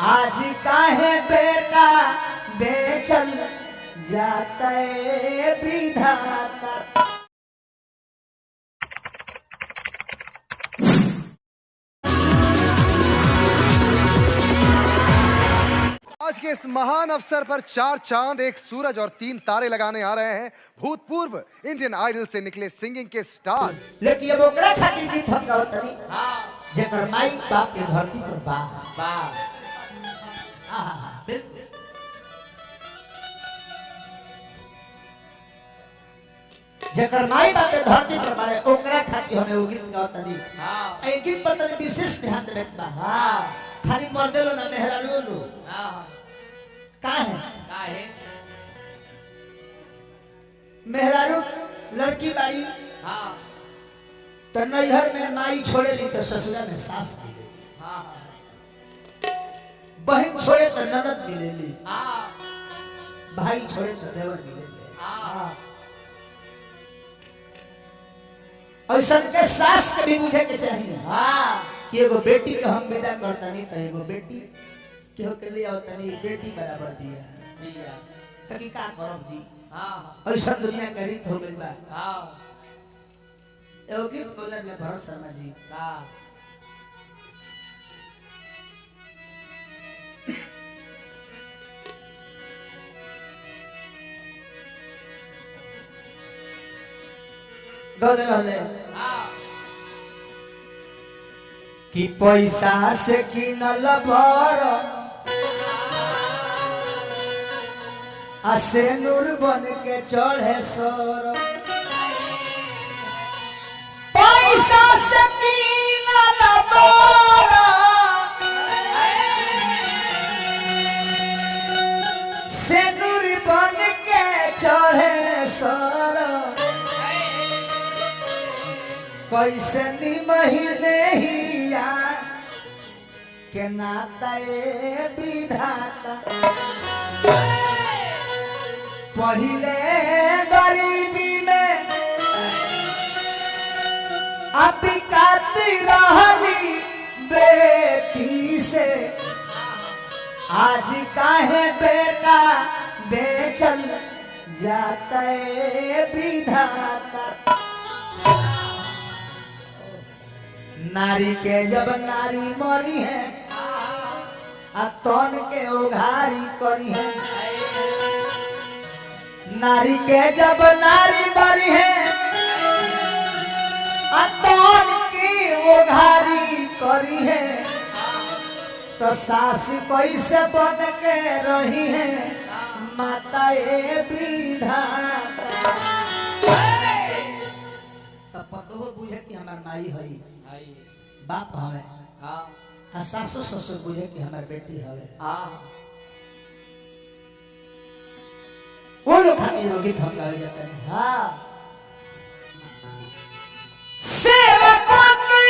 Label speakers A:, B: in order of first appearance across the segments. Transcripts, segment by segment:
A: आज काहे बेटा बेचल जाता है विधाता।
B: आज के इस महान अवसर पर 4 चांद 1 सूरज और 3 तारे लगाने आ रहे हैं भूतपूर्व इंडियन आइडल से निकले सिंगिंग के स्टार्स।
A: लेकिन अब ओकरा खातिर गीत हम गावत तनी जेकर माई बाप के धरती पर बा बिल्कुल। जेकर माई बाप के धरती पर बारे ओकरा खातिर हमें वो गीत गावत तनी। ए गीत पर तनी विशेष ध्यान देवे बा। खाली मर्दे लो ना मेहरारू लो। का है मेहरारू लड़की बाड़ी तो नैहर में माई छोड़े ली तो ससुरा में सास मिले, बहन छोड़े तो ननद मिलेली, भाई छोड़े तो देवर मिलेले। ऐसा के सास के भी मुझे के चाहिए कि एगो बेटी के हम विदा करता नहीं तो एगो बेटी के हो के लिए होता नहीं बेटी बराबर दिया कि का करब जी। ऐसा दुनिया का रीत हो गई बा। एगो गीत बोलर ले भरत शर्मा जी का गदे रहले कि पैसा से किनल भर आसे नूर बन के चढ़े सर। पैसा से किनल भर से नूर बन के चढ़े सर। कैसे नी महीने हिया के नाता ए विधाता। पहिले गरीबी में अभी काती रहली बेटी से। आज काहे बेटा बेचल जाता है विधाता। नारी के जब नारी मरी है तन के उघारी करी है। नारी के जब नारी मरी है तन की उघारी करी है। तो सास कैसे बन के रही है माता ए विधाता। तो पतो बुझे कि हमार माई है बाप हवे सासु ससुर बुझे कि हमार बेटी हवे। वो लोग हमें गीत हम गावे जाते हैं। सेवकों के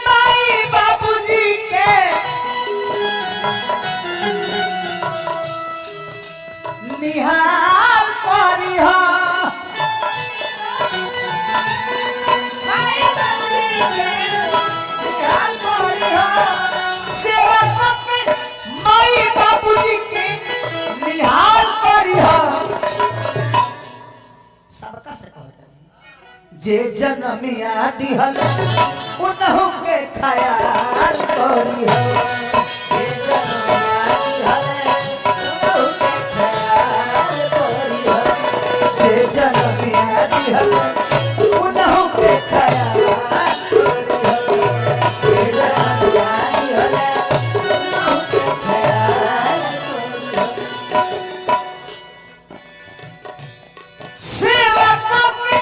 A: माई बाबूजी के निहाल करी हो। जे जनमिया दिहल उनहु के ख्याल करी हो। जे जनमिया दिहल उनहु के ख्याल करी हो। जे जनमिया दिहल उनहु के ख्याल करी हो। जे जनमिया दिहल उनहु के ख्याल करी हो। सेवकों के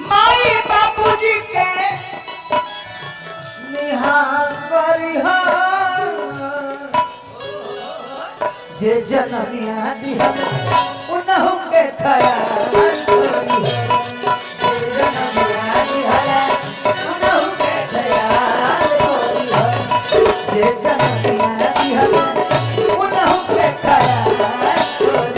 A: माई बाबूजी के निहाल करी हो। जे जनमिया दिहल उनहु के ख्याल करी हो। जे जनमिया दिहल उनहु के ख्याल करी हो। जे जनमिया दिहल उनहु के ख्याल करी हो।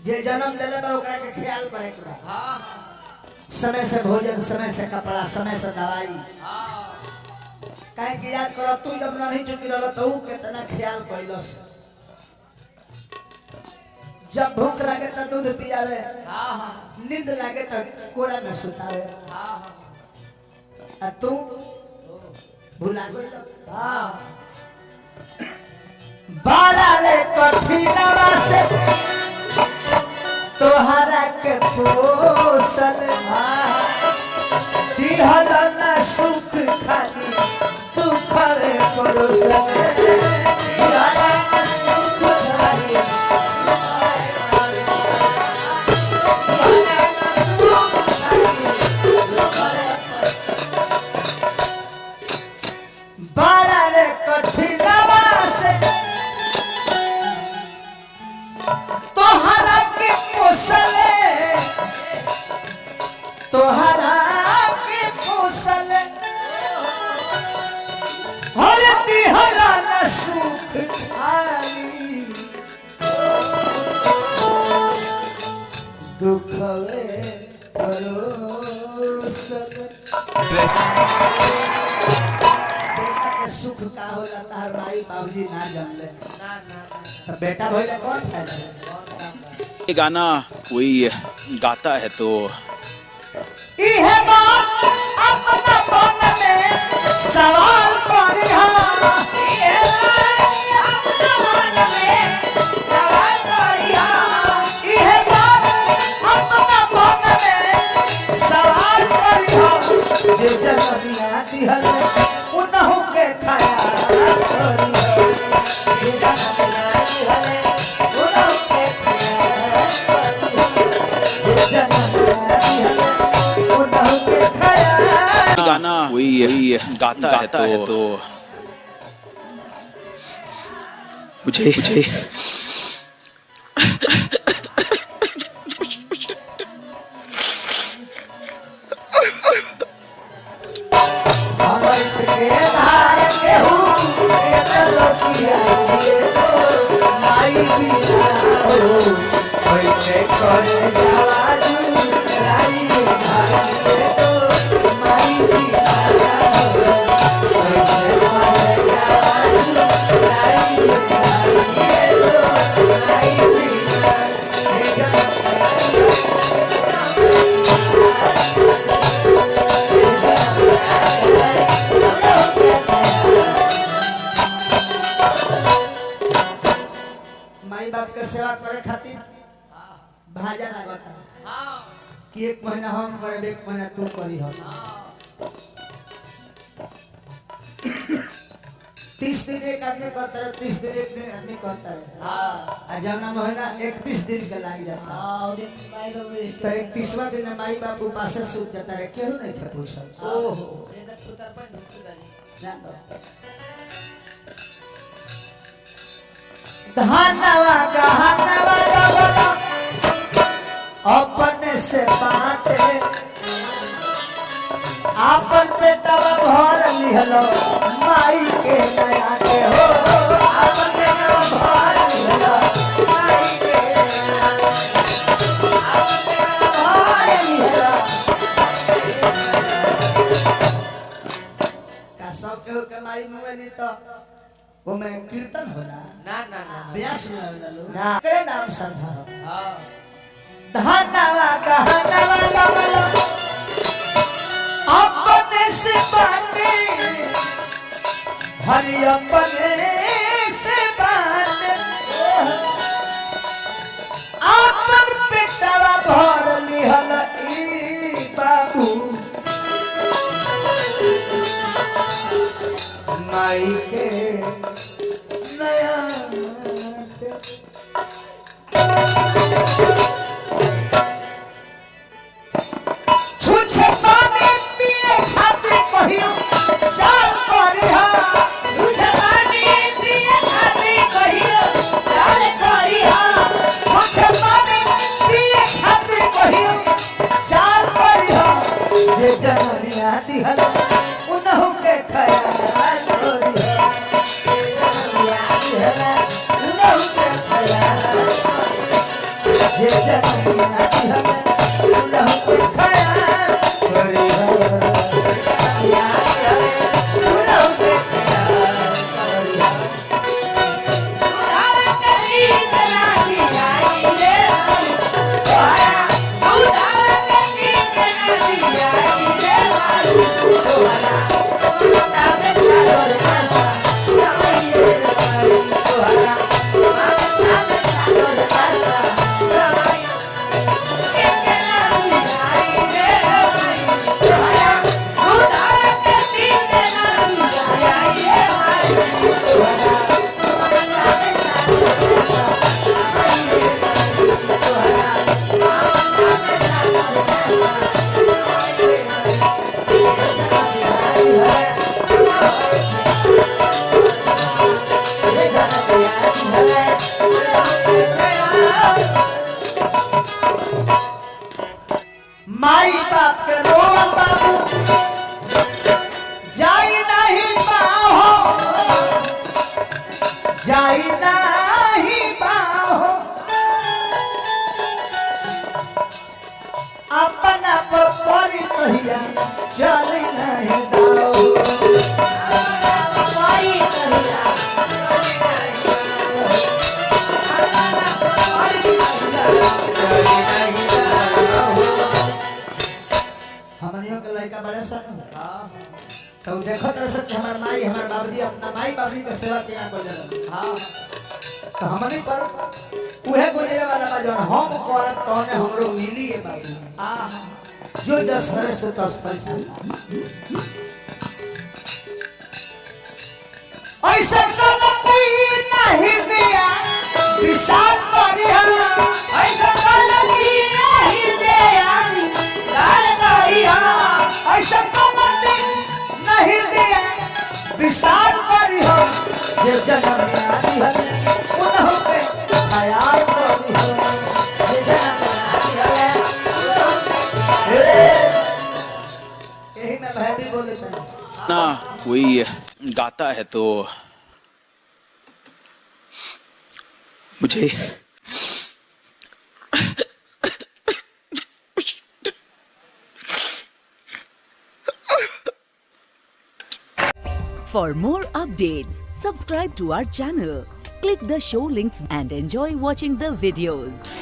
A: जे जन्म दिले बा ओकरा के ख्याल करे के बा। समय से भोजन, समय से कपड़ा, समय से दवाई। काहे कि याद कर तू जब नहीं चुकी रहल तो कितना ख्याल कैलस। जब भूख लगे तो दूध पियावे, नींद लगे तो कोरा में सुतावे। आ तू भुला गइल। बाला रे कठिनवा से तोहरा के पोसल, दिहल न सुख खाली दुख रे परोसल। बाला रे कठिनवा से तोहरा के पोसले, तोहरा के पोसले, हर दिहला न सुख खाली दुखवे परोसल। सुख का होला तार माई बाबूजी ना जानले। तो बेटा भइले कौन फायदा?
C: ये गाना कोई गाता है तो
A: इहे बात अपना मन में सवाल करिहा। इहे बात अपना मन में सवाल करिहा। इहे बात अपना मन में सवाल करिहा। जे जनमिया दिहल उनहु के खाया करिहा। जे जनमिया दिहल उनहु के खाया करिहा। जे जनमिया दिहल उनहु के खाया।
C: ये गाना कोई गाता है तो मुझे माई बाप के सेवा करे खातिर भाजा लागता कि एक महीना हम करे, एक महीना तू करी। हम 30 दिन एक आदमी करता है, 30 दिन एक दिन आदमी करता है। आ जवना महीना 31 दिन के लाग जाता है। तो 31वां दिन माई बाप उपास सूत जाता है। केहू नहीं था पूछा। ओहो धनवा गहनवा लगला अपने से बाटे, आपन पेटवा भर लिहलो माई के नयाटे हो। आपन पेटवा भर लिहलो माई के नयाटे, आपन पेटवा भर लिहलो। का सब केहू के माई मुए नहीं तो वो में कीर्तन होला ना ना ना व्यास में होला ना के नाम श्रद्धा। हां धनवा गहनवा लगला अपने से बाटे, हरि अपने से बाटे, आपन पेटवा भर लिहल ई बाबू माई के नया। छुछे पानी पिए खातिर कहियो चाल करिहा। छुछे पानी पिए खातिर कहियो चाल करिहा। छुछे पानी पिए खातिर कहियो चाल करिहा। जे जनमिया दिहल उनहु के खयाल करिहा। जे जगतिया दिहले उनहु के ख्याल करी हो माई बाप के रोवल बाबू जाई नहीं बाहो जाई नहीं बाहो अपना पर परी कहिया चली नहीं दाओ हमनियों के लड़का बड़े सन तो देखो तो सब हमार माई हमार बाबूजी अपना माई बाबूजी के सेवा किया कर तो हमनी पर उहे गुजरे वाला बा जौन हम करत तौने हमरो मिली है बाबू जो 10 बरस से 10 पैसा ऐसा गलती नहीं दिया विशाल करिया ऐसा गलती नहीं दिया विशाल करिया ऐसा गलती नहीं दिया विशाल करिया जे जन्म में आती है उन्हों पे ख्याल करिया जे जन्म में आती है यही मैं बहती बोल देता हूं
D: ना कोई गाता है तो मुझे
E: For more updates, subscribe to our channel, click the show links and enjoy watching the videos.